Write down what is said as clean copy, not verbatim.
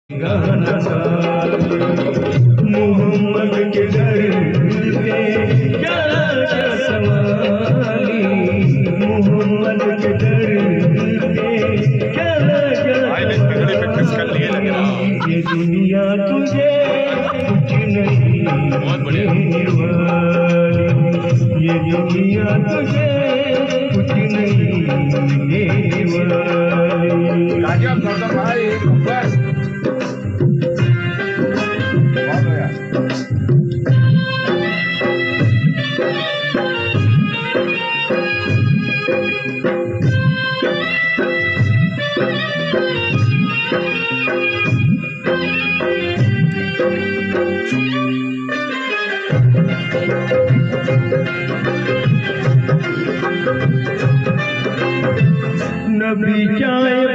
गाना मोहम्मद के दर पे क्या सवाली, मोहम्मद के दर पे क्या सवाली। ये दुनिया तुझे कुछ नहीं देने वाली, ये दुनिया तुझे कुछ नहीं देने वाली। नबी जाए